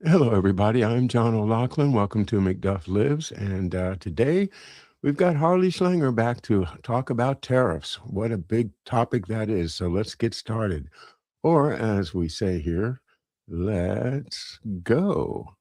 Hello, everybody. I'm John O'Loughlin. Welcome to McDuff Lives. And today we've got Harley Schlanger back to talk about tariffs. What a big topic that is. So let's get started. Or, as we say here, let's go.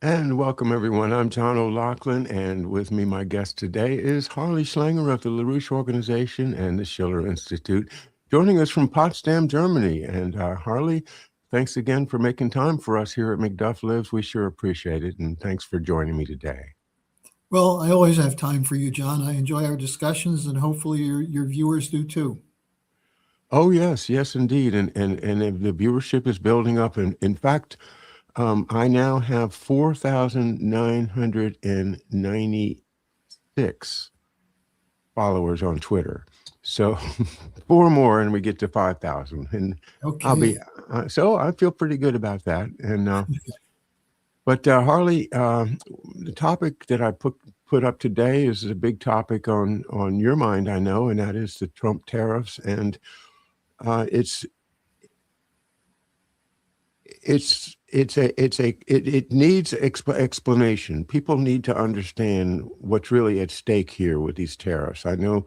And welcome, everyone. I'm John O'Loughlin, and with me, my guest today is Harley Schlanger of the LaRouche Organization and the Schiller Institute, joining us from Potsdam, Germany. And Harley, thanks again for making time for us here at McDuff Lives. We sure appreciate it, and thanks for joining me today. Well, I always have time for you, John. I enjoy our discussions, and hopefully your viewers do too. Oh, yes, yes, indeed. And the viewership is building up. And in fact, I now have 4,996 followers on Twitter. So four more and we get to 5,000. And I'll be, Okay. so I feel pretty good about that. And, but Harley, the topic that I put up today is a big topic on your mind, I know, and that is the Trump tariffs. And it needs explanation. People need to understand what's really at stake here with these tariffs. I know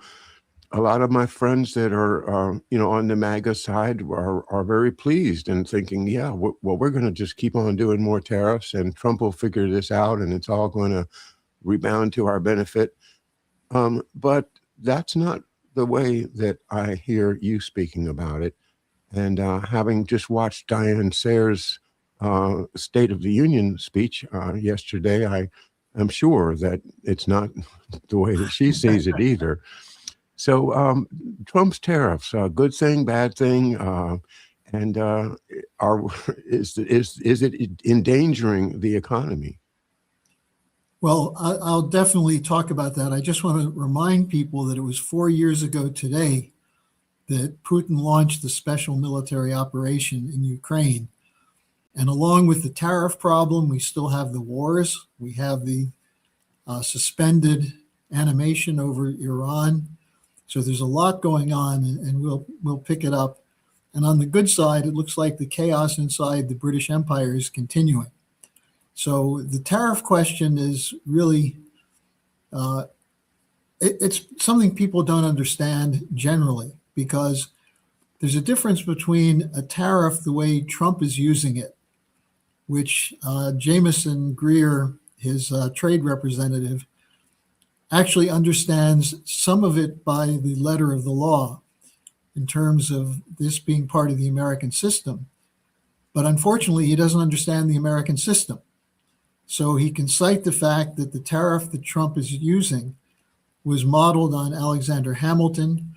a lot of my friends that are on the MAGA side are very pleased and thinking, yeah, well, we're going to just keep on doing more tariffs and Trump will figure this out and it's all going to rebound to our benefit. But that's not the way that I hear you speaking about it. And having just watched Diane Sayre's State of the Union speech yesterday, I am sure that it's not the way that she sees it either. So Trump's tariffs, good thing, bad thing, and is it endangering the economy? Well, I'll definitely talk about that. I just want to remind people that it was 4 years ago today that Putin launched the special military operation in Ukraine. And along with the tariff problem, we still have the wars. We have the suspended animation over Iran. So there's a lot going on, and we'll pick it up. And on the good side, it looks like the chaos inside the British Empire is continuing. So the tariff question is really, it's something people don't understand generally, because there's a difference between a tariff the way Trump is using it, which Jameson Greer, his trade representative, actually understands some of it by the letter of the law in terms of this being part of the American system. But unfortunately, he doesn't understand the American system. So he can cite the fact that the tariff that Trump is using was modeled on Alexander Hamilton,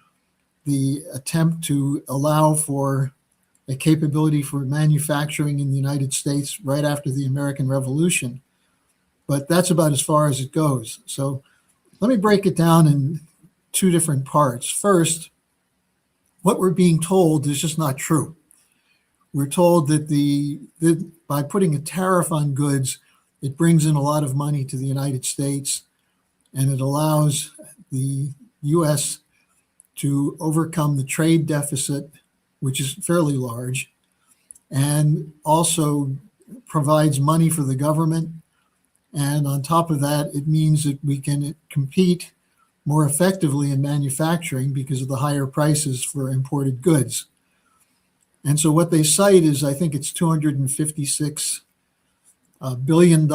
the attempt to allow for a capability for manufacturing in the United States right after the American Revolution. But that's about as far as it goes. So let me break it down in two different parts. First, what we're being told is just not true. We're told that by putting a tariff on goods, it brings in a lot of money to the United States, and it allows the U.S. to overcome the trade deficit, which is fairly large, and also provides money for the government. And on top of that, it means that we can compete more effectively in manufacturing because of the higher prices for imported goods. And so what they cite is, I think it's $256 billion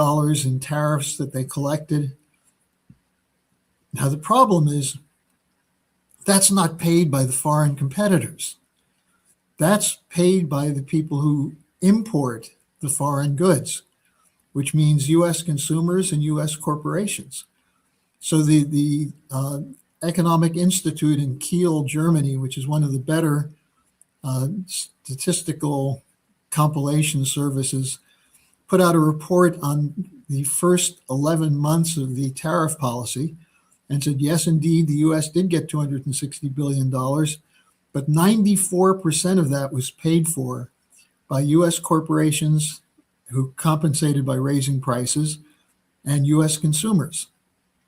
in tariffs that they collected. Now, the problem is that's not paid by the foreign competitors. That's paid by the people who import the foreign goods, which means U.S. consumers and U.S. corporations. So the Economic Institute in Kiel, Germany, which is one of the better statistical compilation services, put out a report on the first 11 months of the tariff policy and said, yes, indeed, the U.S. did get $260 billion, but 94% of that was paid for by U.S. corporations who compensated by raising prices and U.S. consumers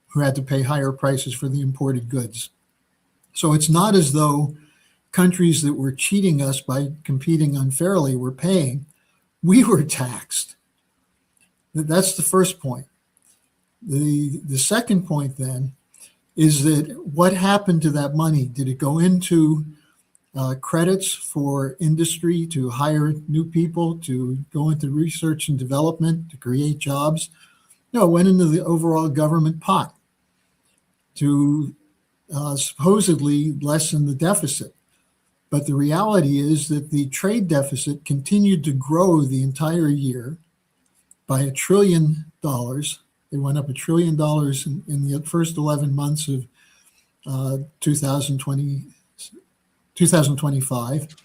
who had to pay higher prices for the imported goods. So it's not as though countries that were cheating us by competing unfairly were paying. We were taxed. That's the first point. The second point then is that what happened to that money? Did it go into credits for industry to hire new people, to go into research and development, to create jobs? No, it went into the overall government pot to supposedly lessen the deficit. But the reality is that the trade deficit continued to grow the entire year by $1 trillion. It went up $1 trillion in the first 11 months of 2025.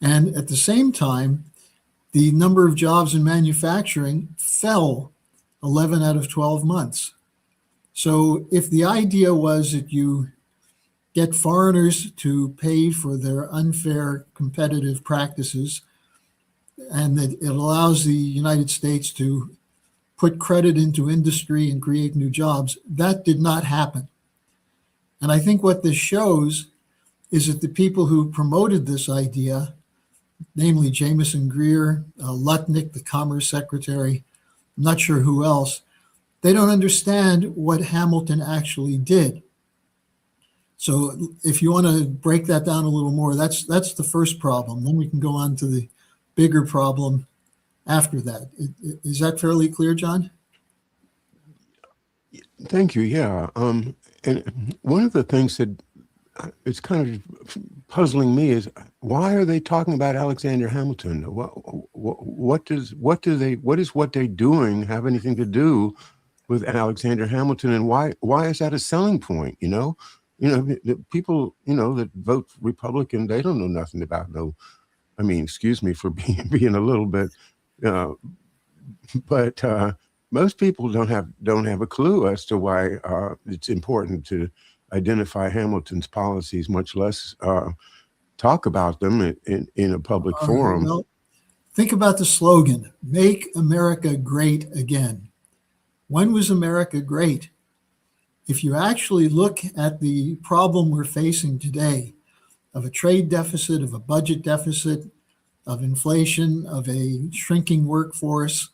And at the same time, the number of jobs in manufacturing fell 11 out of 12 months. So if the idea was that you get foreigners to pay for their unfair competitive practices and that it allows the United States to put credit into industry and create new jobs, that did not happen. And I think what this shows is that the people who promoted this idea, namely Jameson Greer, Lutnick, the Commerce Secretary, I'm not sure who else, they don't understand what Hamilton actually did. So if you want to break that down a little more, that's the first problem. Then we can go on to the bigger problem after that. Is that fairly clear, John? Thank you. Yeah. And one of the things that it's kind of puzzling me is why are they talking about Alexander Hamilton? What is what they're doing have anything to do with Alexander Hamilton, and why is that a selling point? The people that vote Republican, they don't know nothing about I mean, excuse me for being a little bit, but most people don't have a clue as to why it's important to identify Hamilton's policies, much less talk about them in a public forum. Well, think about the slogan, "Make America Great Again." When was America great? If you actually look at the problem we're facing today of a trade deficit, of a budget deficit, of inflation, of a shrinking workforce,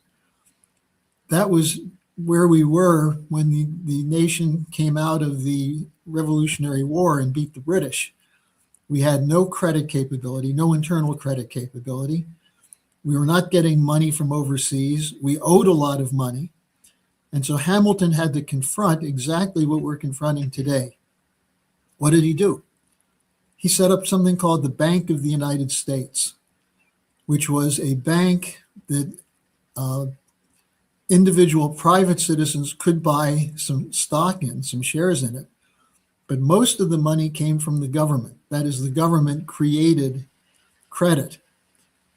that was where we were when the nation came out of the Revolutionary War and beat the British. We had no credit capability, no internal credit capability. We were not getting money from overseas. We owed a lot of money. And so Hamilton had to confront exactly what we're confronting today. What did he do? He set up something called the Bank of the United States, which was a bank that individual private citizens could buy some stock in, some shares in it. But most of the money came from the government. That is, the government created credit.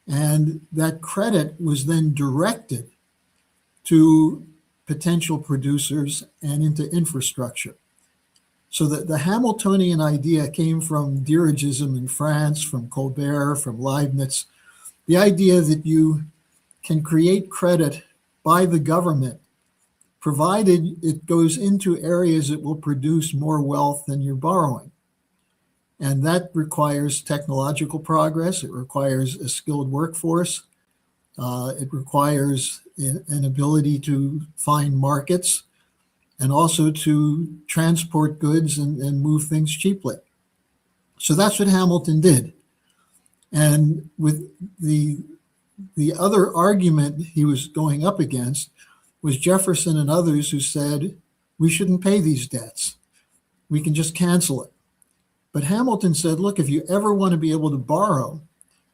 And that credit was then directed to potential producers and into infrastructure. So that the Hamiltonian idea came from dirigism in France, from Colbert, from Leibniz. The idea that you can create credit by the government, provided it goes into areas that will produce more wealth than you're borrowing. And that requires technological progress. It requires a skilled workforce. It requires an ability to find markets and also to transport goods and move things cheaply. So that's what Hamilton did. And with the other argument he was going up against was Jefferson and others who said, we shouldn't pay these debts. We can just cancel it. But Hamilton said, look, if you ever want to be able to borrow,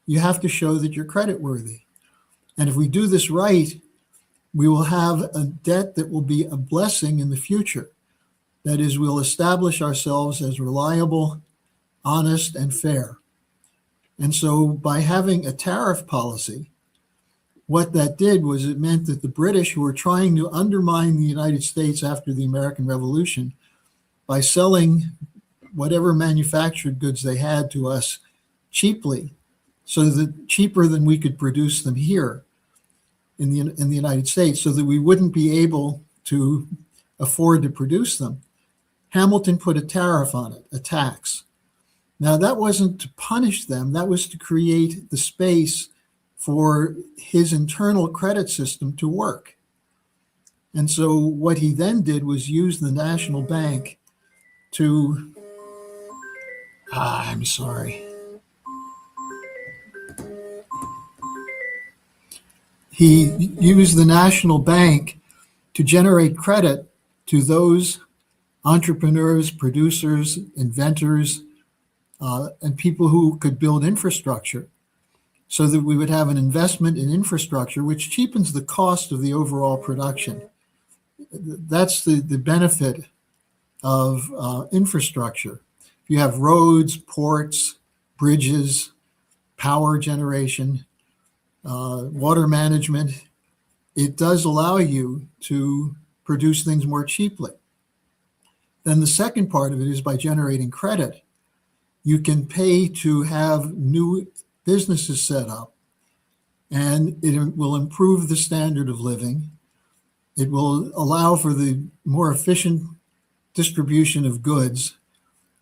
you have to show that you're creditworthy. And if we do this right, we will have a debt that will be a blessing in the future. That is, we'll establish ourselves as reliable, honest, and fair. And so by having a tariff policy, what that did was it meant that the British, who were trying to undermine the United States after the American Revolution by selling whatever manufactured goods they had to us cheaply, so that cheaper than we could produce them here in the United States, so that we wouldn't be able to afford to produce them, Hamilton put a tariff on it, a tax. Now, that wasn't to punish them, that was to create the space for his internal credit system to work. And so what he then did was use the national bank to, I'm sorry. He used the national bank to generate credit to those entrepreneurs, producers, inventors, and people who could build infrastructure, so that we would have an investment in infrastructure, which cheapens the cost of the overall production. That's the benefit of infrastructure. If you have roads, ports, bridges, power generation, water management, it does allow you to produce things more cheaply. Then the second part of it is by generating credit, you can pay to have new businesses set up, and it will improve the standard of living. It will allow for the more efficient distribution of goods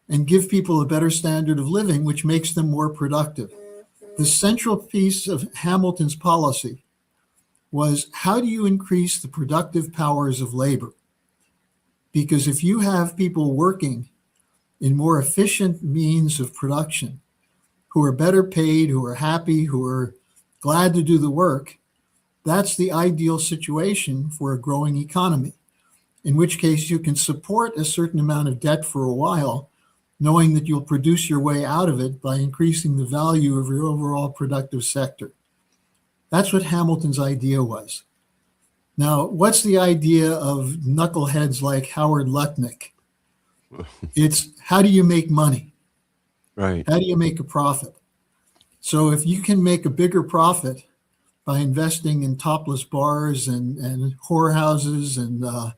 and give people a better standard of living, which makes them more productive. The central piece of Hamilton's policy was, how do you increase the productive powers of labor? Because if you have people working in more efficient means of production, who are better paid, who are happy, who are glad to do the work, that's the ideal situation for a growing economy, in which case you can support a certain amount of debt for a while, knowing that you'll produce your way out of it by increasing the value of your overall productive sector. That's what Hamilton's idea was. Now, what's the idea of knuckleheads like Howard Lutnick? It's, how do you make money? Right. How do you make a profit? So if you can make a bigger profit by investing in topless bars and whorehouses and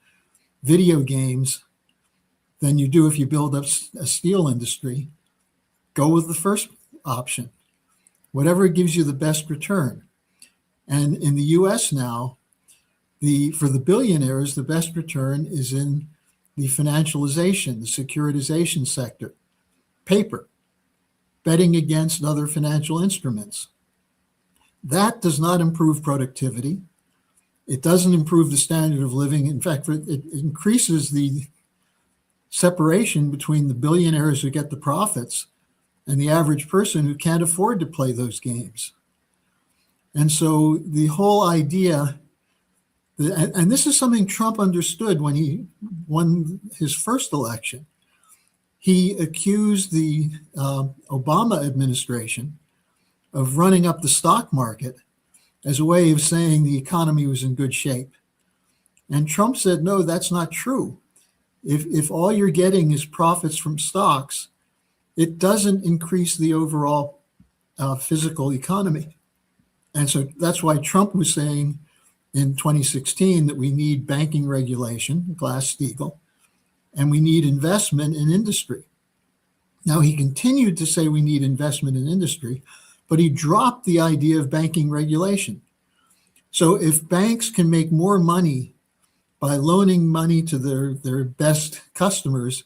video games than you do if you build up a steel industry, go with the first option. Whatever gives you the best return. And in the US now, for the billionaires, the best return is in the financialization, the securitization sector, paper, betting against other financial instruments. That does not improve productivity. It doesn't improve the standard of living. In fact, it increases the separation between the billionaires who get the profits and the average person who can't afford to play those games. And so the whole idea, and this is something Trump understood when he won his first election. He accused the Obama administration of running up the stock market as a way of saying the economy was in good shape. And Trump said, no, that's not true. If all you're getting is profits from stocks, it doesn't increase the overall physical economy. And so that's why Trump was saying in 2016 that we need banking regulation, Glass-Steagall, and we need investment in industry. Now, he continued to say we need investment in industry, but he dropped the idea of banking regulation. So if banks can make more money by loaning money to their best customers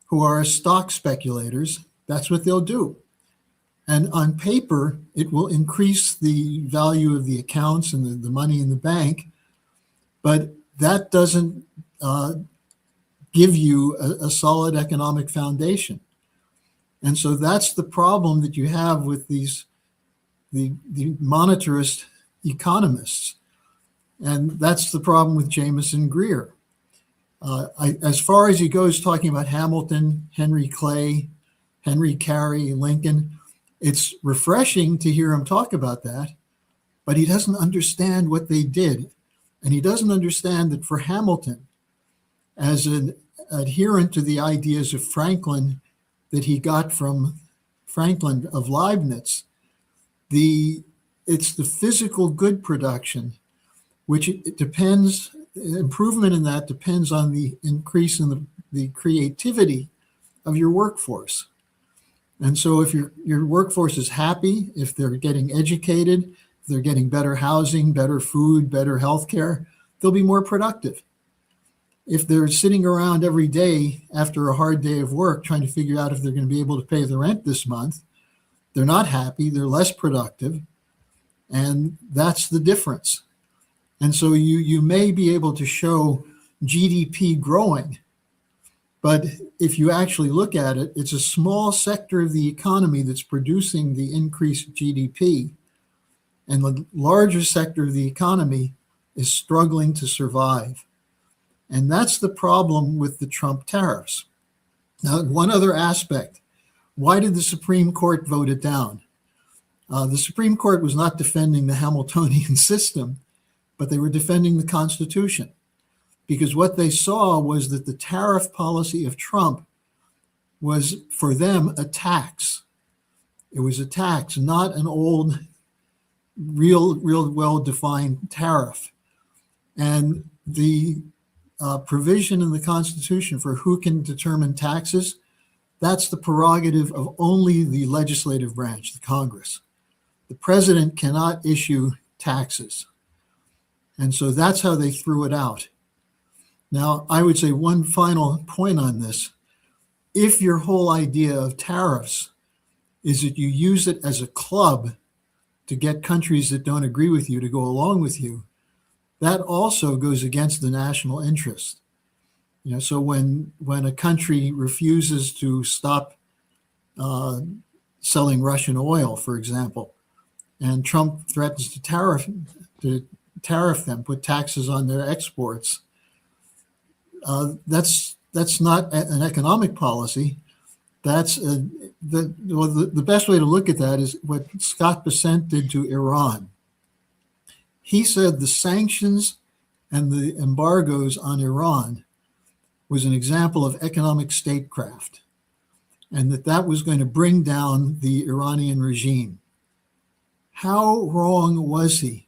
who are stock speculators, that's what they'll do. And on paper, it will increase the value of the accounts and the money in the bank, but that doesn't give you a solid economic foundation. And so that's the problem that you have with the monetarist economists. And that's the problem with Jameson Greer. As far as he goes talking about Hamilton, Henry Clay, Henry Carey, Lincoln, it's refreshing to hear him talk about that, but he doesn't understand what they did. And he doesn't understand that for Hamilton, as an adherent to the ideas of Franklin that he got from Franklin of Leibniz, the it's the physical good production, which it depends, improvement in that depends on the increase in the creativity of your workforce. And so if your workforce is happy, if they're getting educated, if they're getting better housing, better food, better healthcare, they'll be more productive. If they're sitting around every day after a hard day of work trying to figure out if they're going to be able to pay the rent this month, they're not happy, they're less productive, and that's the difference. And so you may be able to show GDP growing, but if you actually look at it, it's a small sector of the economy that's producing the increased GDP, and the larger sector of the economy is struggling to survive. And that's the problem with the Trump tariffs. Now, one other aspect. Why did the Supreme Court vote it down? The Supreme Court was not defending the Hamiltonian system, but they were defending the Constitution. Because what they saw was that the tariff policy of Trump was, for them, a tax. It was a tax, not an old, real well-defined tariff. And the provision in the Constitution for who can determine taxes, that's the prerogative of only the legislative branch, the Congress. The president cannot issue taxes. And so that's how they threw it out. Now, I would say one final point on this. If your whole idea of tariffs is that you use it as a club to get countries that don't agree with you to go along with you, that also goes against the national interest. So when a country refuses to stop selling Russian oil, for example, and Trump threatens to tariff them, put taxes on their exports, that's not an economic policy. That's the best way to look at that is what Scott Bessent did to Iran. He said the sanctions and the embargoes on Iran was an example of economic statecraft, and that was going to bring down the Iranian regime. How wrong was he?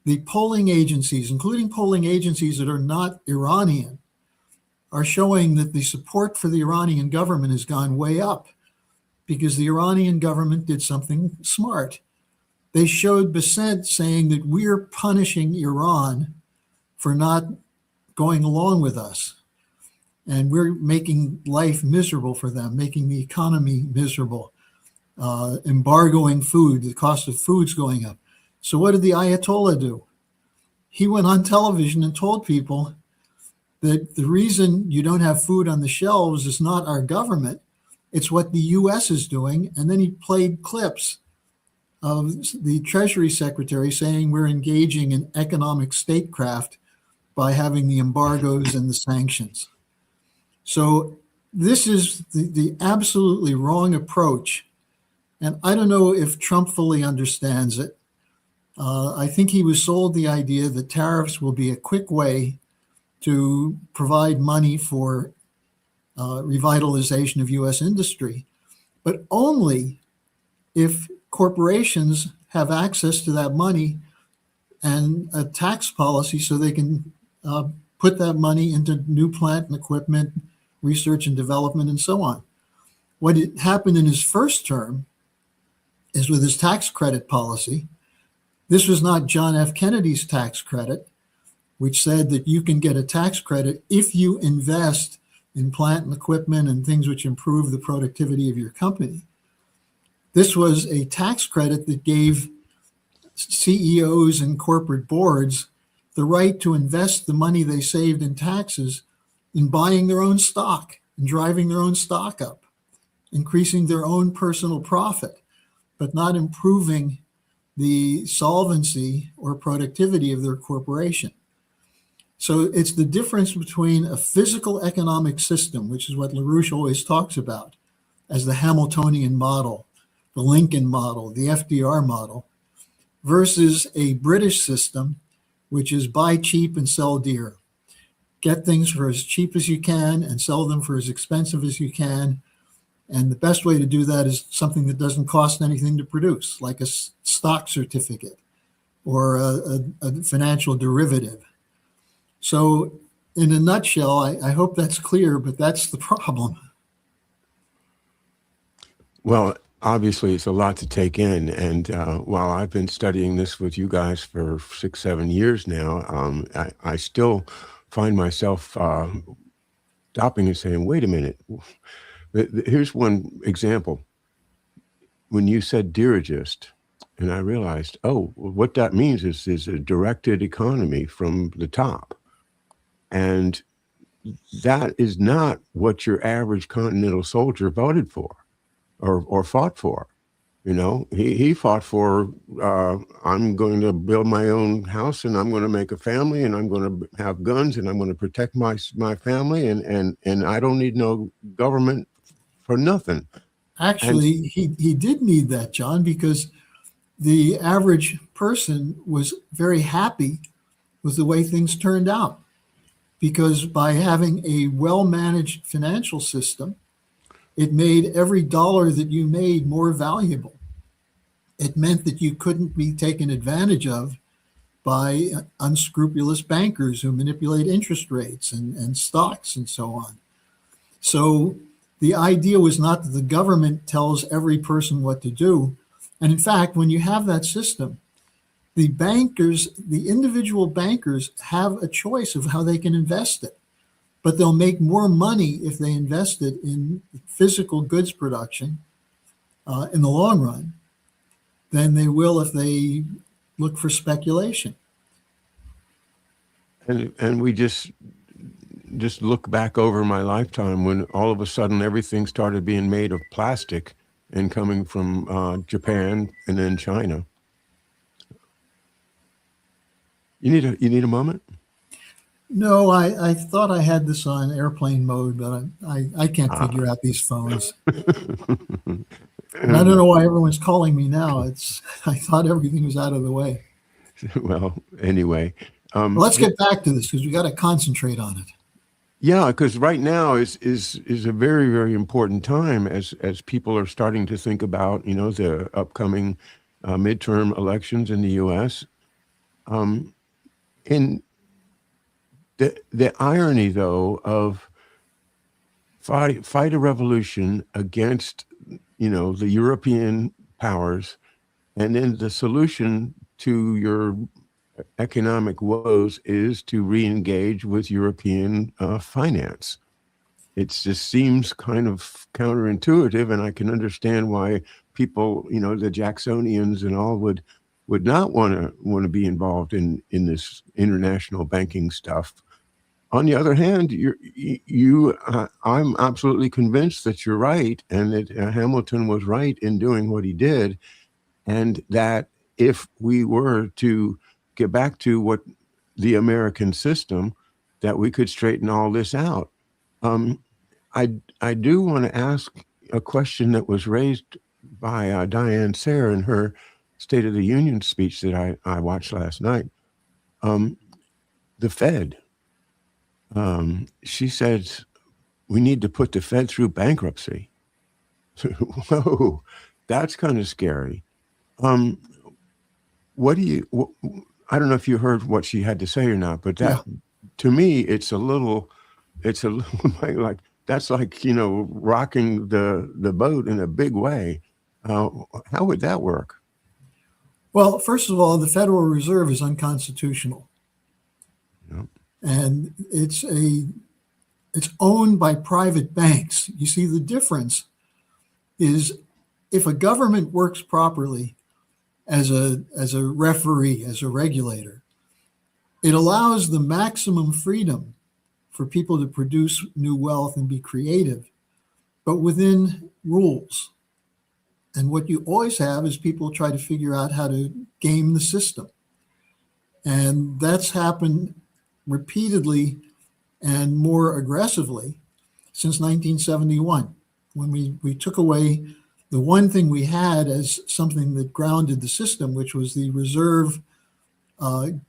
The polling agencies, including polling agencies that are not Iranian, are showing that the support for the Iranian government has gone way up because the Iranian government did something smart. They showed Bessent saying that we're punishing Iran for not going along with us. And we're making life miserable for them, making the economy miserable, embargoing food, the cost of food's going up. So what did the Ayatollah do? He went on television and told people that the reason you don't have food on the shelves is not our government, it's what the US is doing. And then he played clips of the Treasury Secretary saying we're engaging in economic statecraft by having the embargoes and the sanctions. So this is the absolutely wrong approach. And I don't know if Trump fully understands it. I think he was sold the idea that tariffs will be a quick way to provide money for revitalization of US industry, but only if corporations have access to that money and a tax policy so they can put that money into new plant and equipment, research and development, and so on. What happened in his first term is with his tax credit policy. This was not John F. Kennedy's tax credit, which said that you can get a tax credit if you invest in plant and equipment and things which improve the productivity of your company. This was a tax credit that gave CEOs and corporate boards the right to invest the money they saved in taxes in buying their own stock and driving their own stock up, increasing their own personal profit, but not improving the solvency or productivity of their corporation. So it's the difference between a physical economic system, which is what LaRouche always talks about as the Hamiltonian model, the Lincoln model, the FDR model, versus a British system, which is buy cheap and sell dear. Get things for as cheap as you can and sell them for as expensive as you can. And the best way to do that is something that doesn't cost anything to produce, like a stock certificate or a financial derivative. So, in a nutshell, I hope that's clear, but that's the problem. Well, obviously, it's a lot to take in. And while I've been studying this with you guys for 6, 7 years now, I still find myself stopping and saying, wait a minute. Here's one example. When you said dirigist, and I realized, oh, what that means is a directed economy from the top. And that is not what your average Continental soldier voted for or fought for. You know, he fought for, I'm going to build my own house and I'm going to make a family and I'm going to have guns and I'm going to protect my family and I don't need no government for nothing. And Actually, he did need that, John, because the average person was very happy with the way things turned out. Because by having a well managed financial system, it made every dollar that you made more valuable. It meant that you couldn't be taken advantage of by unscrupulous bankers who manipulate interest rates and stocks and so on. So the idea was not that the government tells every person what to do. And in fact, when you have that system, the bankers, the individual bankers have a choice of how they can invest it. But they'll make more money if they invest it in physical goods production in the long run than they will if they look for speculation. and we just look back over my lifetime when all of a sudden everything started being made of plastic and coming from Japan and then China. You need a moment? No, I thought I had this on airplane mode, but I can't figure out these phones. And I don't know why everyone's calling me now. I thought everything was out of the way. Well, anyway, Well, let's get back to this because we got to concentrate on it. yeah, because right now is a very, very important time as people are starting to think about the upcoming midterm elections in the U.S. Um, and the irony, though, of fight a revolution against the European powers, and then the solution to your economic woes is to re-engage with European finance. It just seems kind of counterintuitive, and I can understand why people, the Jacksonians and all, would not want to be involved in this international banking stuff. On the other hand, I'm absolutely convinced that you're right, and that Hamilton was right in doing what he did, and that if we were to get back to what the American system, that we could straighten all this out. Um, I do want to ask a question that was raised by Diane Sayre in her State of the Union speech that I watched last night. The Fed. She said we need to put the Fed through bankruptcy. Whoa, that's kind of scary. Um, what do you? I don't know if you heard what she had to say or not, but Yeah. to me, it's a little like that's like rocking the boat in a big way. How would that work? Well, first of all, the Federal Reserve is unconstitutional, Yeah. and it's owned by private banks. You see, the difference is if a government works properly as a referee, as a regulator, it allows the maximum freedom for people to produce new wealth and be creative, but within rules. And what you always have is people try to figure out how to game the system. And that's happened repeatedly and more aggressively since 1971, when we took away the one thing we had as something that grounded the system, which was the reserve,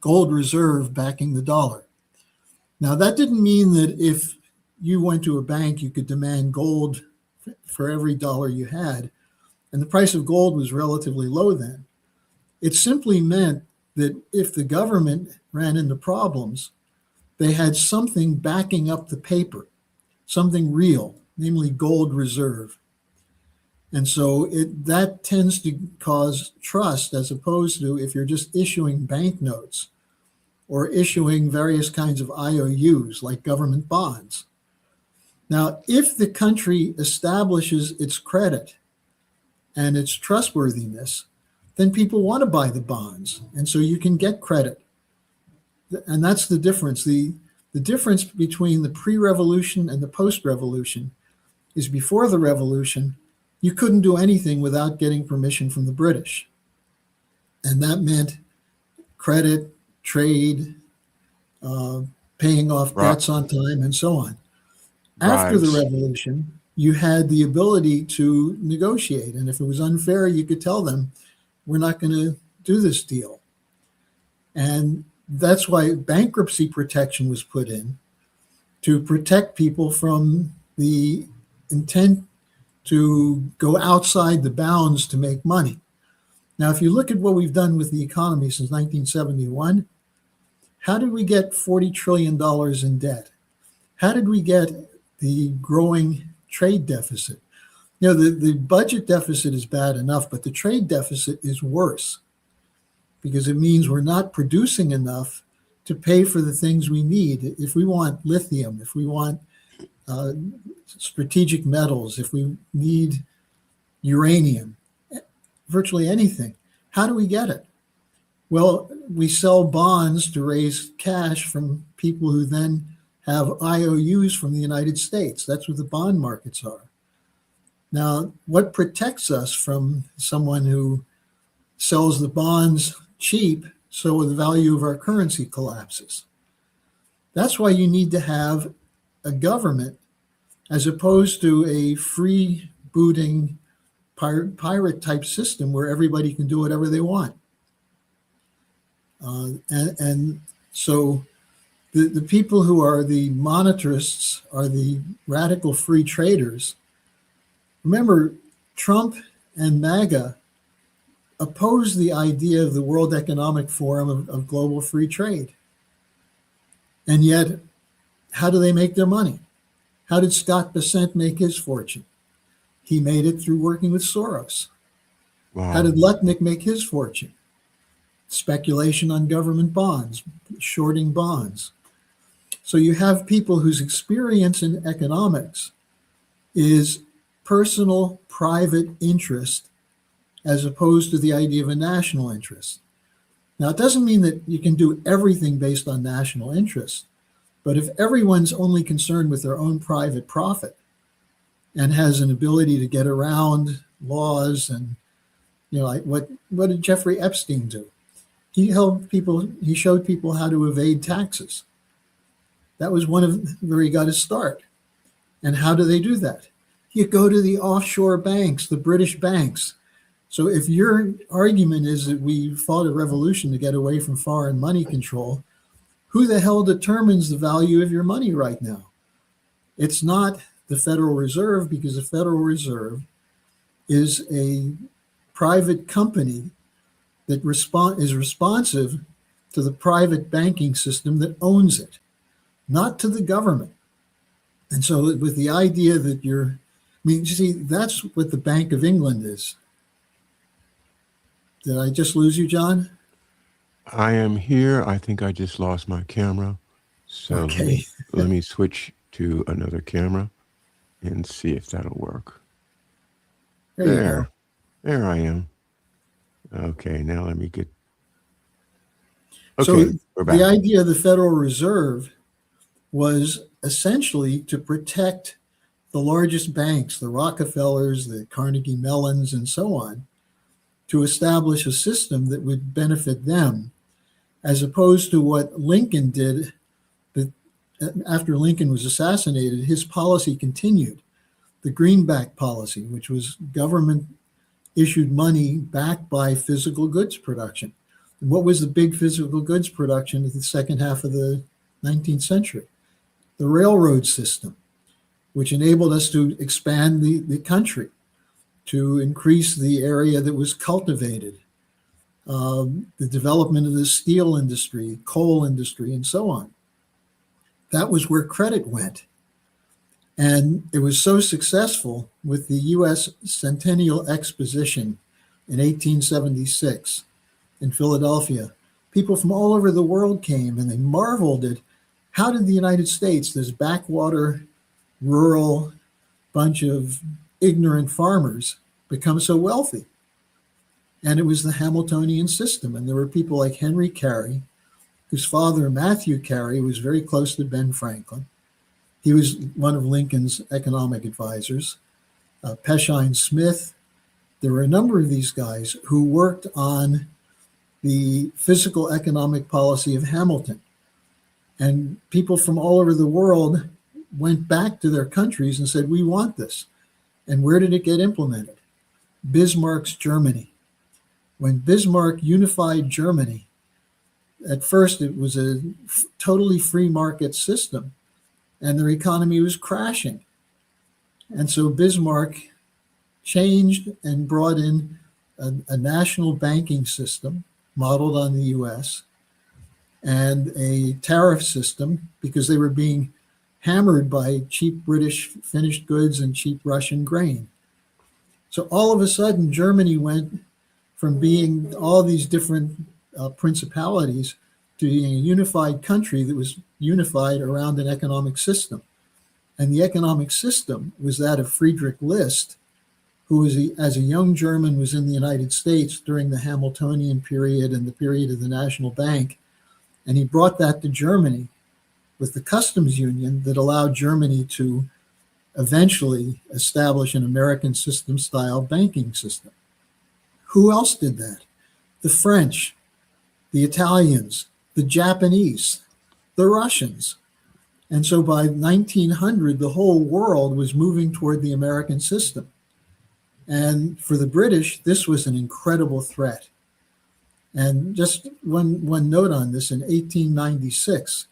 gold reserve backing the dollar. Now, that didn't mean that if you went to a bank, you could demand gold for every dollar you had. And the price of gold was relatively low then. It simply meant that if the government ran into problems, they had something backing up the paper, something real, namely gold reserve. And so that tends to cause trust, as opposed to if you're just issuing banknotes or issuing various kinds of IOUs like government bonds. Now, if the country establishes its credit and its trustworthiness, then people want to buy the bonds. And so you can get credit. And that's the difference. The difference between the pre-revolution and the post-revolution is before the revolution, you couldn't do anything without getting permission from the British. And that meant credit, trade, paying off debts on time, and so on. After the revolution, you had the ability to negotiate. And if it was unfair, you could tell them, we're not going to do this deal. And that's why bankruptcy protection was put in, to protect people from the intent to go outside the bounds to make money. Now, if you look at what we've done with the economy since 1971, how did we get $40 trillion in debt? How did we get the growing trade deficit? You know, the budget deficit is bad enough, but the trade deficit is worse because it means we're not producing enough to pay for the things we need. If we want lithium, if we want strategic metals, if we need uranium, virtually anything, how do we get it? Well, we sell bonds to raise cash from people who then have IOUs from the United States. That's what the bond markets are. Now, what protects us from someone who sells the bonds cheap so the value of our currency collapses? That's why you need to have a government as opposed to a freebooting pirate type system where everybody can do whatever they want. And so the people who are the monetarists are the radical free traders. Remember, Trump and MAGA oppose the idea of the World Economic Forum of global free trade. And yet, how do they make their money? How did Scott Bessent make his fortune? He made it through working with Soros. Wow. How did Lutnick make his fortune? Speculation on government bonds, shorting bonds. So you have people whose experience in economics is personal, private interest as opposed to the idea of a national interest. Now, it doesn't mean that you can do everything based on national interest, but if everyone's only concerned with their own private profit and has an ability to get around laws and, you know, like what did Jeffrey Epstein do? He showed people how to evade taxes. That was one of where he got his start. And how do they do that? You go to the offshore banks, the British banks. So if your argument is that we fought a revolution to get away from foreign money control, who the hell determines the value of your money right now? It's not the Federal Reserve, because the Federal Reserve is a private company that is responsive to the private banking system that owns it, not to the government. And so with the idea that you see, that's what the Bank of England is. Did I just lose you, John? I am here. I think I just lost my camera. So okay. let me switch to another camera and see if that'll work. There I am. Okay, now let me get. Okay, so we're back. The idea of the Federal Reserve was essentially to protect the largest banks, the Rockefellers, the Carnegie Mellons, and so on, to establish a system that would benefit them, as opposed to what Lincoln did. That after Lincoln was assassinated, his policy continued, the greenback policy, which was government issued money backed by physical goods production. And what was the big physical goods production in the second half of the 19th century? The railroad system, which enabled us to expand the country, to increase the area that was cultivated, the development of the steel industry, coal industry, and so on. That was where credit went. And it was so successful with the U.S. Centennial Exposition in 1876 in Philadelphia. People from all over the world came and they marveled at how did the United States, this backwater, rural bunch of ignorant farmers, become so wealthy? And it was the Hamiltonian system. And there were people like Henry Carey, whose father, Matthew Carey, was very close to Ben Franklin. He was one of Lincoln's economic advisors. Peshine Smith. There were a number of these guys who worked on the physical economic policy of Hamilton. And people from all over the world went back to their countries and said, we want this. And where did it get implemented? Bismarck's Germany. When Bismarck unified Germany, at first it was a totally free market system and their economy was crashing. And so Bismarck changed and brought in a national banking system modeled on the US and a tariff system because they were being hammered by cheap British finished goods and cheap Russian grain. So all of a sudden, Germany went from being all these different principalities to being a unified country that was unified around an economic system. And the economic system was that of Friedrich List, who was as a young German was in the United States during the Hamiltonian period and the period of the National Bank. And he brought that to Germany with the customs union that allowed Germany to eventually establish an American system style banking system. Who else did that? The French, the Italians, the Japanese, the Russians. And so by 1900, the whole world was moving toward the American system. And for the British, this was an incredible threat. And just one note on this, in 1896,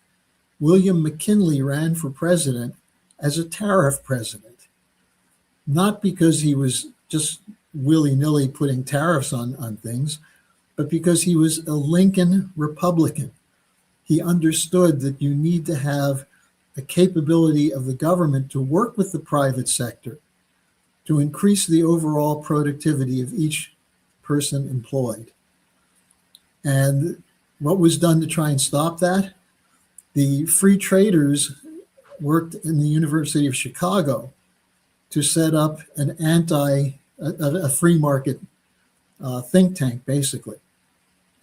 William McKinley ran for president as a tariff president, not because he was just willy-nilly putting tariffs on things, but because he was a Lincoln Republican. He understood that you need to have a capability of the government to work with the private sector to increase the overall productivity of each person employed. And what was done to try and stop that? The free traders worked in the University of Chicago to set up a free market think tank, basically.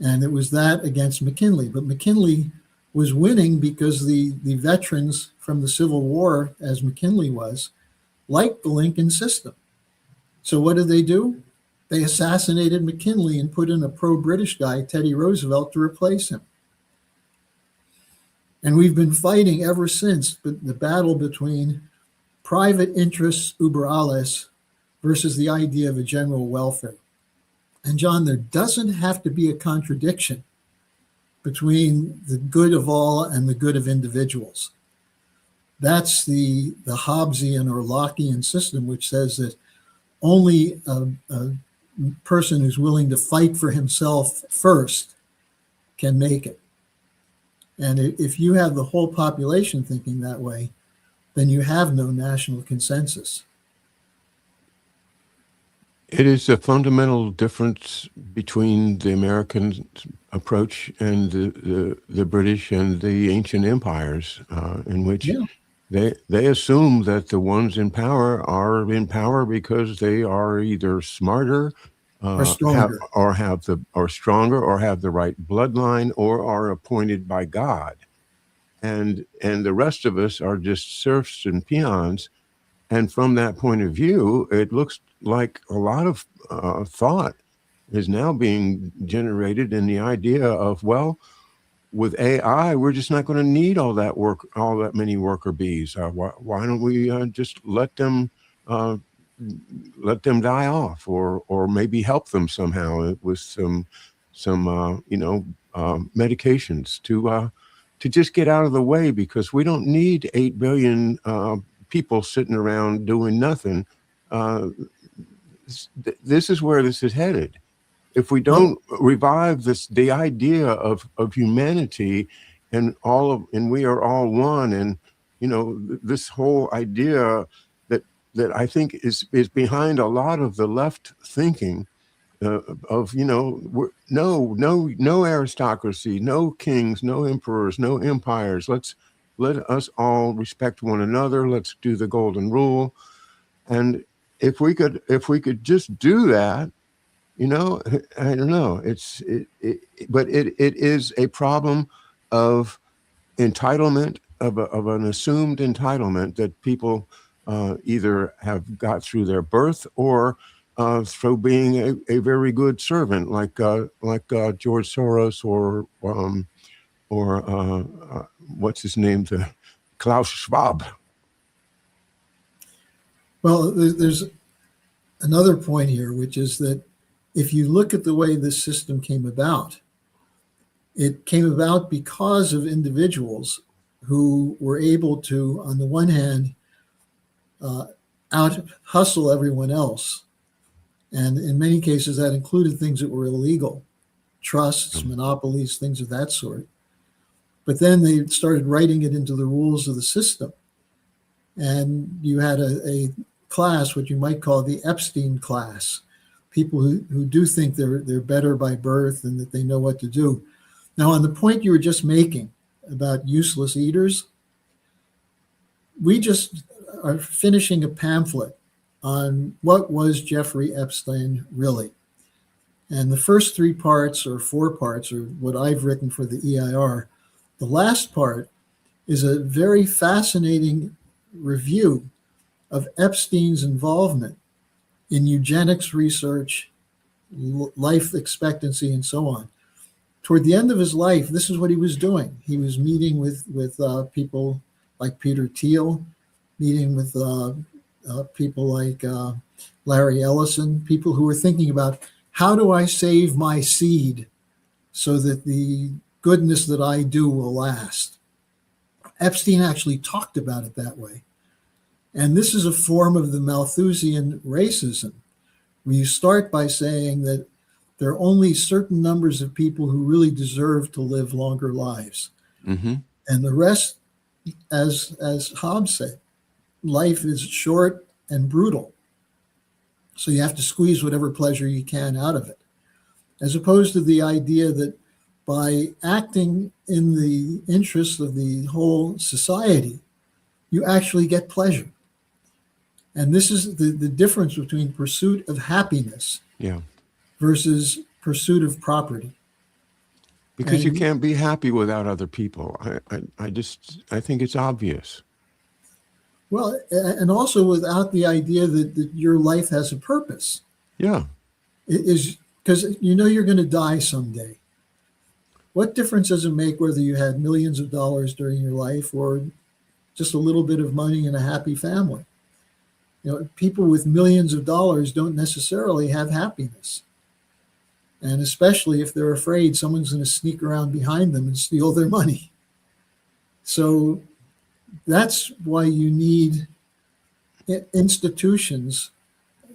And it was that against McKinley. But McKinley was winning because the veterans from the Civil War, as McKinley was, liked the Lincoln system. So what did they do? They assassinated McKinley and put in a pro-British guy, Teddy Roosevelt, to replace him. And we've been fighting ever since the battle between private interests über alles versus the idea of a general welfare. And John, there doesn't have to be a contradiction between the good of all and the good of individuals. That's the Hobbesian or Lockean system, which says that only a person who's willing to fight for himself first can make it. And if you have the whole population thinking that way, then you have no national consensus. It is a fundamental difference between the American approach and the British and the ancient empires, in which they assume that the ones in power are in power because they are either smarter Or stronger. or stronger, or have the right bloodline, or are appointed by God, and the rest of us are just serfs and peons. And from that point of view, it looks like a lot of thought is now being generated in the idea of, well, with AI, we're just not going to need all that many worker bees. Why don't we just let them die off, or maybe help them somehow with some medications to just get out of the way, because we don't need 8 billion people sitting around doing nothing. Uh, this is where this is headed. If we Well, don't revive the idea of humanity and we are all one, and this whole idea that I think is behind a lot of the left thinking of no aristocracy, no kings, no emperors, no empires. Let us all respect one another. Let's do the golden rule. And if we could just do that, I don't know. But it is a problem of entitlement, of an assumed entitlement that people either have got through their birth or through being a very good servant, like George Soros or what's his name, the Klaus Schwab. well, there's another point here, which is that if you look at the way this system came about, it came about because of individuals who were able to, on the one hand, out hustle everyone else. And in many cases, that included things that were illegal, trusts, monopolies, things of that sort. But then they started writing it into the rules of the system. And you had a class, what you might call the Epstein class, people who do think they're better by birth and that they know what to do. Now, on the point you were just making about useless eaters, we just are finishing a pamphlet on what was Jeffrey Epstein really. And the first 3 parts or 4 parts are what I've written for the EIR. The last part is a very fascinating review of Epstein's involvement in eugenics research, life expectancy, and so on. Toward the end of his life, this is what he was doing. He was meeting with people like Peter Thiel, meeting with people like Larry Ellison, people who were thinking about, how do I save my seed so that the goodness that I do will last? Epstein actually talked about it that way. And this is a form of the Malthusian racism, where you start by saying that there are only certain numbers of people who really deserve to live longer lives. Mm-hmm. And the rest, as Hobbes said, life is short and brutal. So you have to squeeze whatever pleasure you can out of it, as opposed to the idea that by acting in the interests of the whole society, you actually get pleasure. And this is the difference between pursuit of happiness versus pursuit of property. Because you can't be happy without other people. I think it's obvious. Well, and also without the idea that your life has a purpose. Yeah. It is because you're going to die someday. What difference does it make whether you had millions of dollars during your life or just a little bit of money and a happy family? People with millions of dollars don't necessarily have happiness. And especially if they're afraid someone's going to sneak around behind them and steal their money. So that's why you need institutions.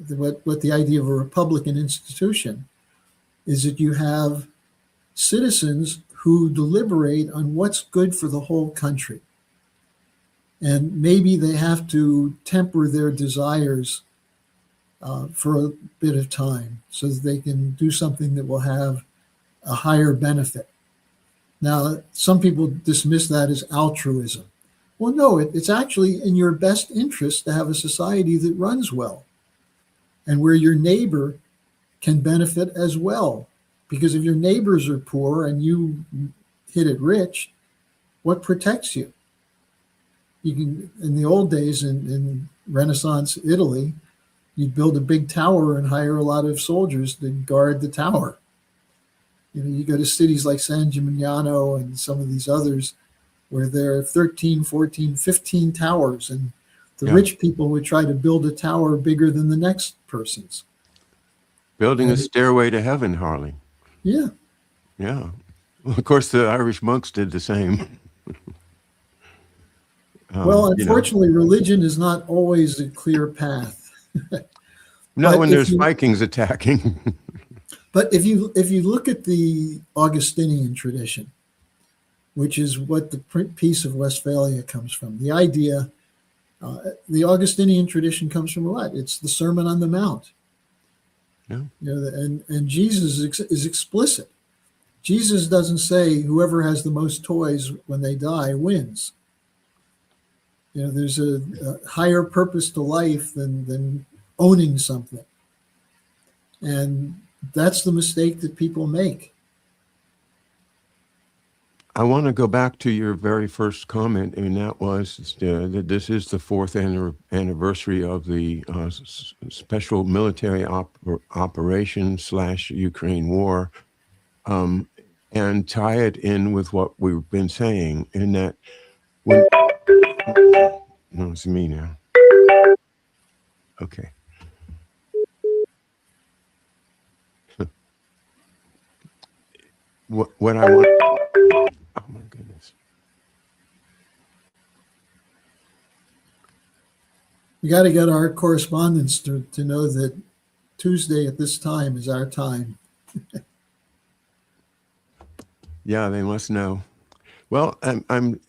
What the idea of a Republican institution is, that you have citizens who deliberate on what's good for the whole country. And maybe they have to temper their desires for a bit of time so that they can do something that will have a higher benefit. Now, some people dismiss that as altruism. Well, no, it's actually in your best interest to have a society that runs well and where your neighbor can benefit as well. Because if your neighbors are poor and you hit it rich, what protects you? You can, in the old days in Renaissance Italy, you'd build a big tower and hire a lot of soldiers to guard the tower. You go to cities like San Gimignano and some of these others where there are 13, 14, 15 towers, and the rich people would try to build a tower bigger than the next person's. Building a stairway to heaven, Harley. Yeah. Yeah. Well, of course, the Irish monks did the same. Well, You know, unfortunately, religion is not always a clear path. not But when if there's you Vikings attacking. if you look at the Augustinian tradition, which is what the Peace of Westphalia comes from, the idea, the Augustinian tradition comes from what? It's the Sermon on the Mount. Yeah. And Jesus is explicit. Jesus doesn't say whoever has the most toys when they die wins. There's a higher purpose to life than owning something. And that's the mistake that people make. I want to go back to your very first comment, and that was that this is the fourth anniversary of the special military operation / Ukraine war, and tie it in with what we've been saying, in that when no, it's me now. Okay. What I want. Oh my goodness. We got to get our correspondents to know that Tuesday at this time is our time. Yeah, they must know. Well, I'm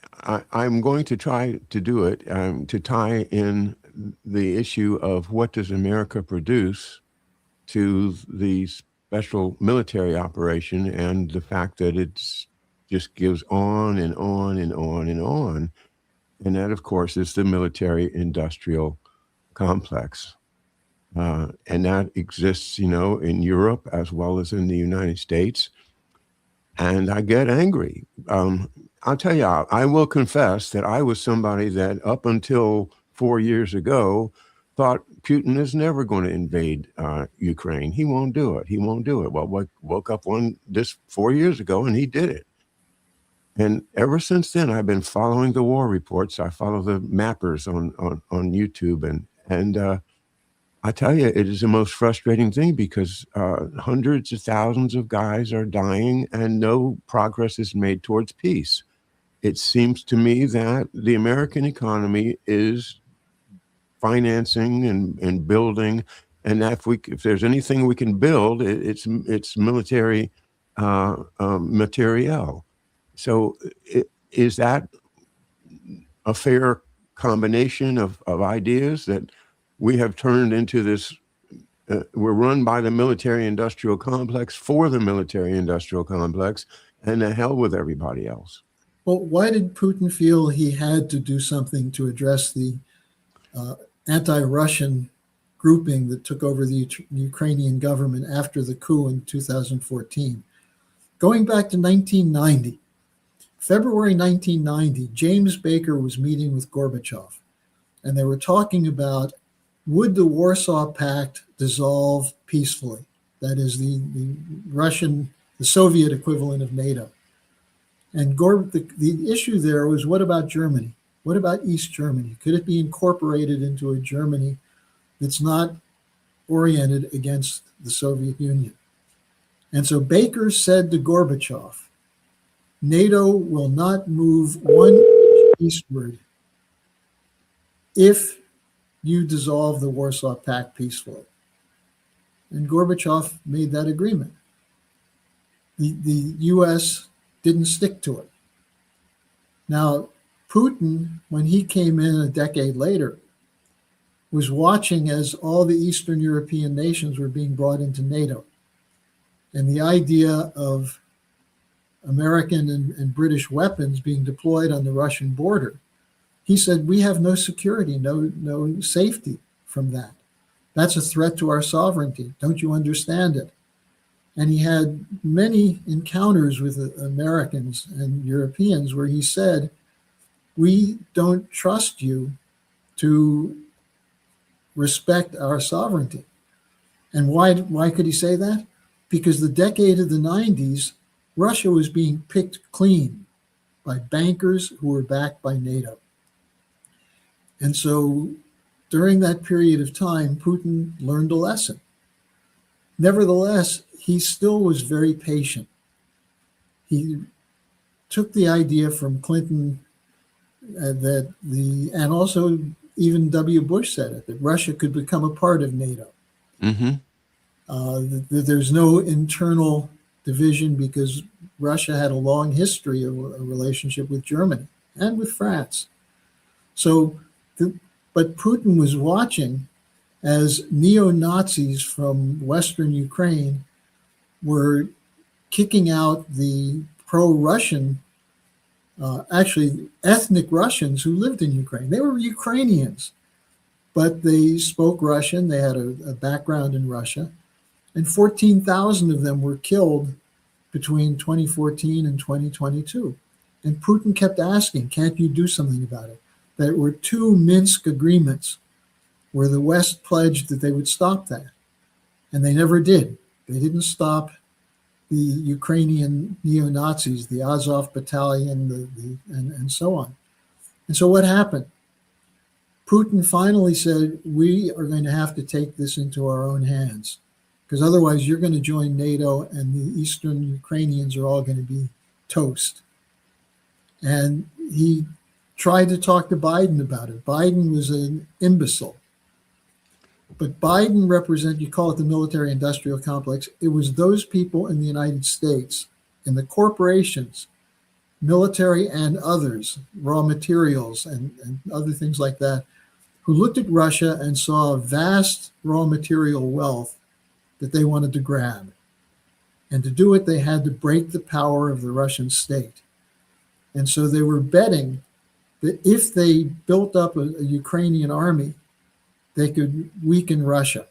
going to try to do it, to tie in the issue of what does America produce to the special military operation, and the fact that it's just gives on and on and on and on. And that, of course, is the military industrial complex. And that exists, in Europe as well as in the United States. And I get angry. I'll tell you, I will confess that I was somebody that up until 4 years ago thought Putin is never going to invade Ukraine. He won't do it. He won't do it. Well, woke up this 4 years ago and he did it. And ever since then, I've been following the war reports. I follow the mappers on YouTube, and I tell you, it is the most frustrating thing because hundreds of thousands of guys are dying and no progress is made towards peace. It seems to me that the American economy is financing and building, and that if there's anything we can build, it's military materiel. So is that a fair combination of ideas that we have turned into this? We're run by the military industrial complex for the military industrial complex, and the hell with everybody else. Well, why did Putin feel he had to do something to address the anti-Russian grouping that took over the Ukrainian government after the coup in 2014? Going back to 1990, February 1990, James Baker was meeting with Gorbachev, and they were talking about, would the Warsaw Pact dissolve peacefully? That is the Soviet equivalent of NATO. And the issue there was, what about Germany? What about East Germany? Could it be incorporated into a Germany that's not oriented against the Soviet Union? And so Baker said to Gorbachev, NATO will not move 1 inch eastward if you dissolve the Warsaw Pact peacefully. And Gorbachev made that agreement. The U.S. didn't stick to it. Now, Putin, when he came in a decade later, was watching as all the Eastern European nations were being brought into NATO. And the idea of American and British weapons being deployed on the Russian border, he said, we have no security, no safety from that. That's a threat to our sovereignty. Don't you understand it? And he had many encounters with Americans and Europeans where he said, we don't trust you to respect our sovereignty. And why could he say that? Because the decade of the 90s, Russia was being picked clean by bankers who were backed by NATO. And so during that period of time, Putin learned a lesson. Nevertheless, he still was very patient. He took the idea from Clinton and also even W. Bush said it, that Russia could become a part of NATO. Mm-hmm. That there's no internal division because Russia had a long history of a relationship with Germany and with France. So, but Putin was watching as neo-Nazis from Western Ukraine were kicking out the pro-Russian, actually ethnic Russians who lived in Ukraine. They were Ukrainians, but they spoke Russian. They had a background in Russia. And 14,000 of them were killed between 2014 and 2022. And Putin kept asking, can't you do something about it? There were two Minsk agreements where the West pledged that they would stop that. And they never did. They didn't stop the Ukrainian neo-Nazis, the Azov battalion, and so on. And so what happened? Putin finally said, we are going to have to take this into our own hands, because otherwise you're going to join NATO and the Eastern Ukrainians are all going to be toast. And he tried to talk to Biden about it. Biden was an imbecile. But Biden represents, you call it the military industrial complex. It was those people in the United States, in the corporations, military and others, raw materials and other things like that, who looked at Russia and saw a vast raw material wealth that they wanted to grab. And to do it, they had to break the power of the Russian state. And so they were betting that if they built up a Ukrainian army, they could weaken Russia.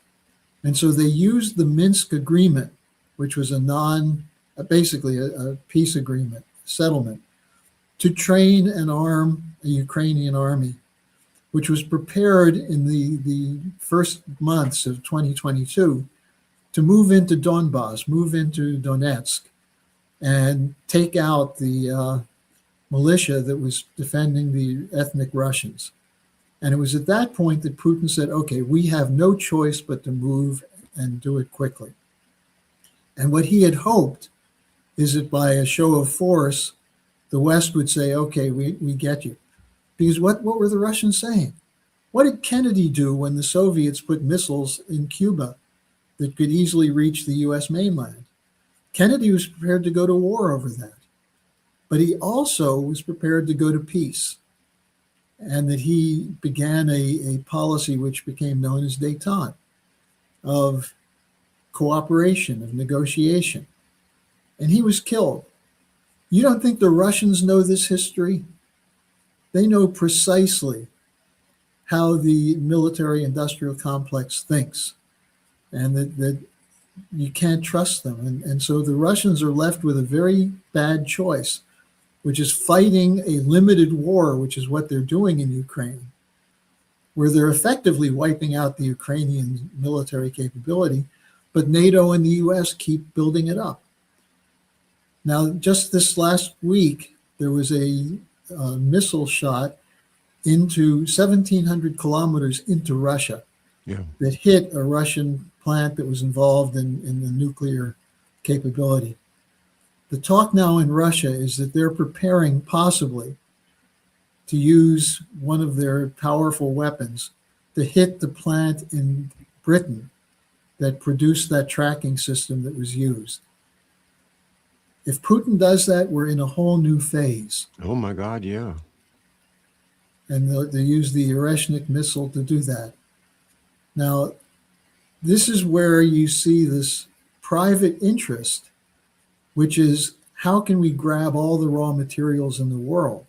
And so they used the Minsk agreement, which was basically a peace agreement, settlement, to train and arm a Ukrainian army, which was prepared in the first months of 2022 to move into Donbass, move into Donetsk, and take out the militia that was defending the ethnic Russians. And it was at that point that Putin said, okay, we have no choice but to move and do it quickly. And what he had hoped is that by a show of force, the West would say, okay, we get you. Because what were the Russians saying? What did Kennedy do when the Soviets put missiles in Cuba that could easily reach the US mainland? Kennedy was prepared to go to war over that. But he also was prepared to go to peace. And that he began a policy which became known as détente, of cooperation, of negotiation. And he was killed. You don't think the Russians know this history? They know precisely how the military industrial complex thinks, and that you can't trust them. And so the Russians are left with a very bad choice, which is fighting a limited war, which is what they're doing in Ukraine, where they're effectively wiping out the Ukrainian military capability, but NATO and the US keep building it up. Now, just this last week, there was a missile shot into 1,700 kilometers into Russia that hit a Russian plant that was involved in the nuclear capability. The talk now in Russia is that they're preparing possibly to use one of their powerful weapons to hit the plant in Britain that produced that tracking system that was used. If Putin does that, we're in a whole new phase. Oh my God, yeah. And they use the Oreshnik missile to do that. Now, this is where you see this private interest, which is how can we grab all the raw materials in the world?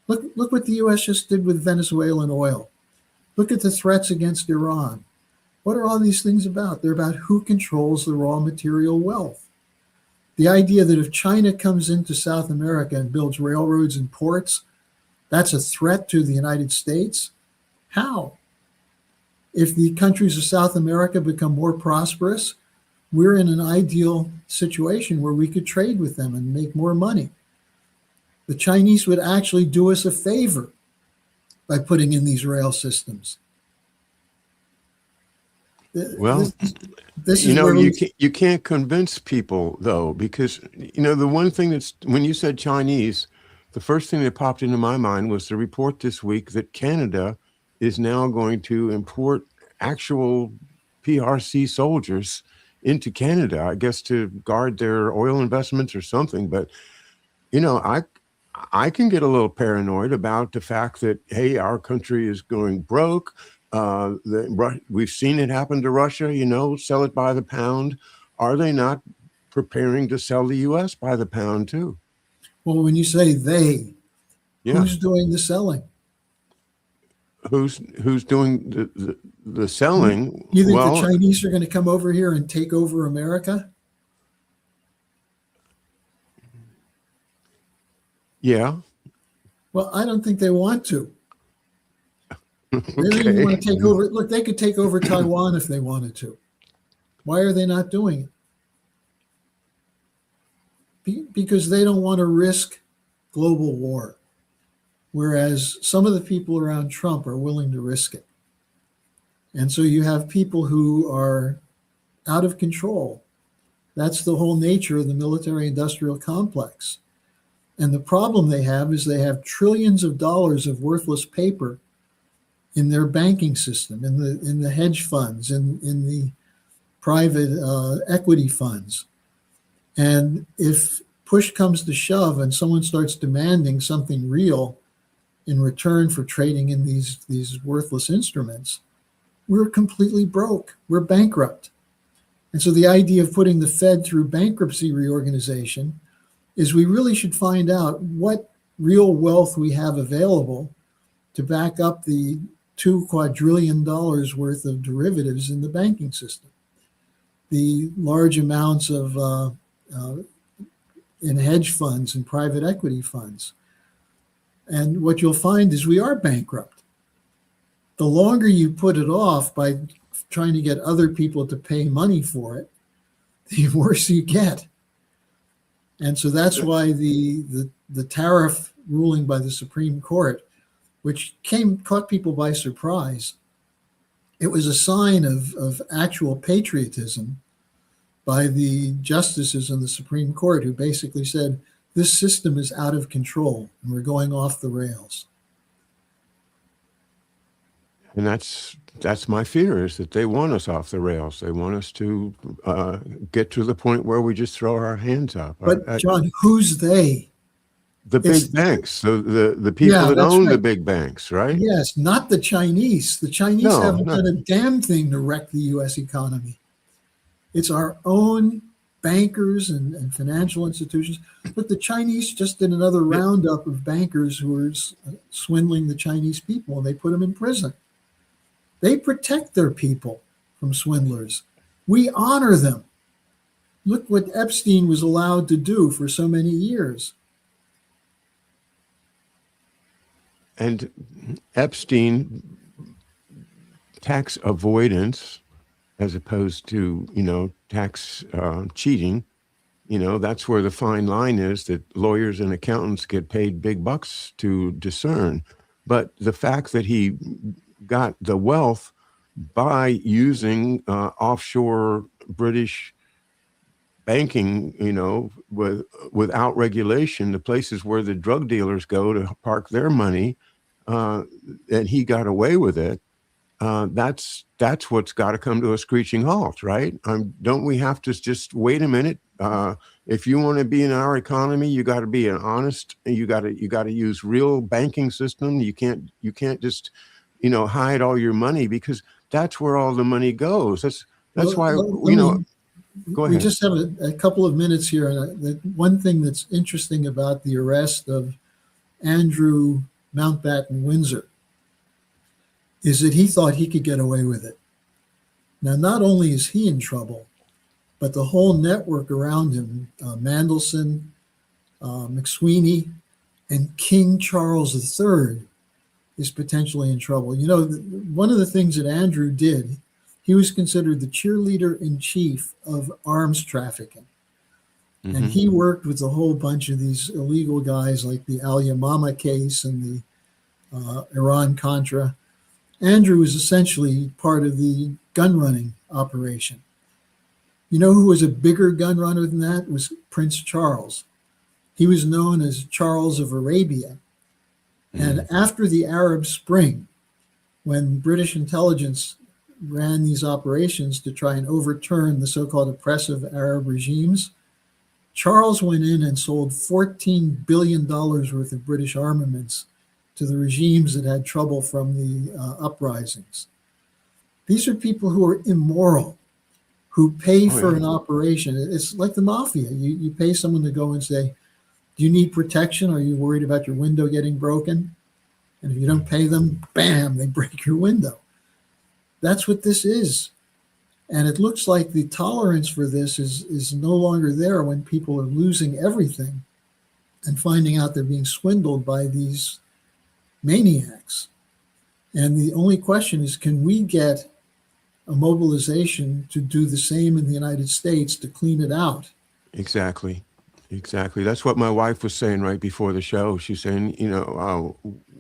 Look what the US just did with Venezuelan oil. Look at the threats against Iran. What are all these things about? They're about who controls the raw material wealth. The idea that if China comes into South America and builds railroads and ports, that's a threat to the United States? How? If the countries of South America become more prosperous, we're in an ideal situation where we could trade with them and make more money. The Chinese would actually do us a favor by putting in these rail systems. Well, this you is know, where you can't convince people though, because the one thing that's, when you said Chinese, the first thing that popped into my mind was the report this week that Canada is now going to import actual PRC soldiers into Canada, I guess to guard their oil investments or something. But you know, I can get a little paranoid about the fact that hey, our country is going broke. We've seen it happen to Russia. You know, sell it by the pound. Are they not preparing to sell the U.S. by the pound too? Well, when you say they, Yeah, who's doing the selling? who's doing the You, selling? you think the Well, Chinese are going to come over here and take over America? yeah, Well, I don't think they want to. They don't even okay. want to take over. Look, they could take over Taiwan if they wanted to. Why are they not doing it? Because they don't want to risk global war, whereas some of the people around Trump are willing to risk it. And so you have people who are out of control. That's the whole nature of the military industrial complex. And the problem they have is they have trillions of dollars of worthless paper in their banking system, in the hedge funds, in the private equity funds. And if push comes to shove and someone starts demanding something real in return for trading in these worthless instruments, we're completely broke. We're bankrupt. And so the idea of putting the Fed through bankruptcy reorganization is we really should find out what real wealth we have available to back up the $2 quadrillion worth of derivatives in the banking system. The large amounts of in hedge funds and private equity funds. And what you'll find is we are bankrupt. The longer you put it off by trying to get other people to pay money for it, the worse you get. And so that's why the tariff ruling by the Supreme Court, which caught people by surprise, it was a sign of actual patriotism by the justices in the Supreme Court who basically said, this system is out of control and we're going off the rails. And that's my fear, is that they want us off the rails. They want us to get to the point where we just throw our hands up. But John, who's they? The It's big banks, the people yeah, that that's own the right. big banks, right? Yes, not the Chinese. The Chinese No, haven't no. done a damn thing to wreck the U.S. economy. It's our own bankers and financial institutions. But the Chinese just did another roundup of bankers who were swindling the Chinese people, and they put them in prison. They protect their people from swindlers. We honor them. Look what Epstein was allowed to do for so many years. And Epstein, tax avoidance as opposed to, tax cheating, that's where the fine line is that lawyers and accountants get paid big bucks to discern. But the fact that he got the wealth by using offshore British banking, without regulation, the places where the drug dealers go to park their money, and he got away with it. That's what's got to come to a screeching halt, right? Don't we have to just wait a minute? If you want to be in our economy, you got to be an honest. You got to use real banking system. You can't just hide all your money, because that's where all the money goes. That's why Go we ahead. just have a couple of minutes here. And one thing that's interesting about the arrest of Andrew Mountbatten Windsor is that he thought he could get away with it. Now, not only is he in trouble, but the whole network around him, Mandelson, McSweeney, and King Charles III is potentially in trouble. One of the things that Andrew did, he was considered the cheerleader in chief of arms trafficking. Mm-hmm. And he worked with a whole bunch of these illegal guys like the Al Yamama case and the Iran-Contra. Andrew was essentially part of the gun running operation. You know who was a bigger gun runner than that? Was Prince Charles. He was known as Charles of Arabia. And after the Arab Spring, when British intelligence ran these operations to try and overturn the so-called oppressive Arab regimes, Charles went in and sold $14 billion worth of British armaments to the regimes that had trouble from the uprisings. These are people who are immoral, who pay for an operation. It's like the mafia. You pay someone to go and say, do you need protection? Are you worried about your window getting broken? And if you don't pay them, bam, they break your window. That's what this is. And it looks like the tolerance for this is no longer there when people are losing everything and finding out they're being swindled by these maniacs. And the only question is, can we get a mobilization to do the same in the United States to clean it out? Exactly. Exactly. That's what my wife was saying right before the show. She's saying,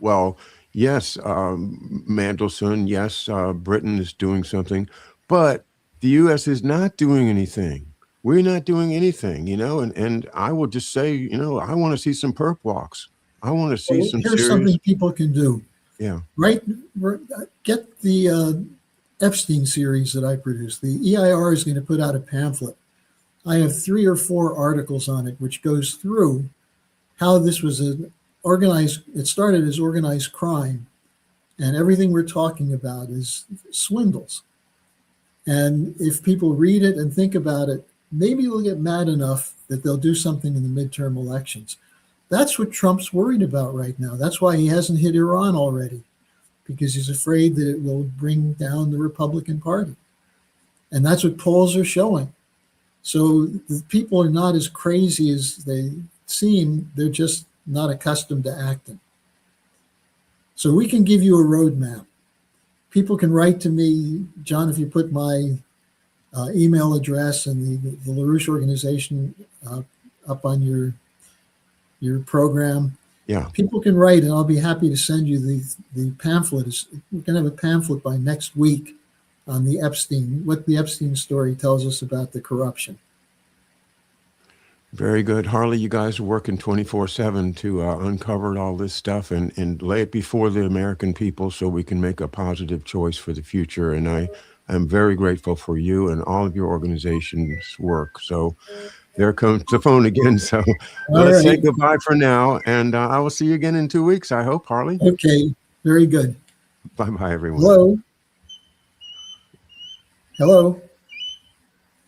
well, yes, Mandelson, yes, Britain is doing something, but the U.S. is not doing anything. We're not doing anything, and I will just say, I want to see some perp walks. I want to see some Here's serious. something people can do. Yeah. Right. Get the Epstein series that I produced. The EIR is going to put out a pamphlet. I have 3 or 4 articles on it, which goes through how this was it started as organized crime, and everything we're talking about is swindles. And if people read it and think about it, maybe they'll get mad enough that they'll do something in the midterm elections. That's what Trump's worried about right now. That's why he hasn't hit Iran already, because he's afraid that it will bring down the Republican Party. And that's what polls are showing. So the people are not as crazy as they seem. They're just not accustomed to acting. So we can give you a roadmap. People can write to me, John, if you put my email address and the LaRouche organization up on your program. Yeah. People can write, and I'll be happy to send you the pamphlet. We're going to have a pamphlet by next week on what the Epstein story tells us about the corruption. Very good. Harley, you guys are working 24/7 to uncover all this stuff and lay it before the American people so we can make a positive choice for the future. And I am very grateful for you and all of your organization's work. So there comes the phone again. So let's say goodbye for now. And I will see you again in 2 weeks, I hope, Harley. Okay. Very good. Bye-bye, everyone. Hello. Hello.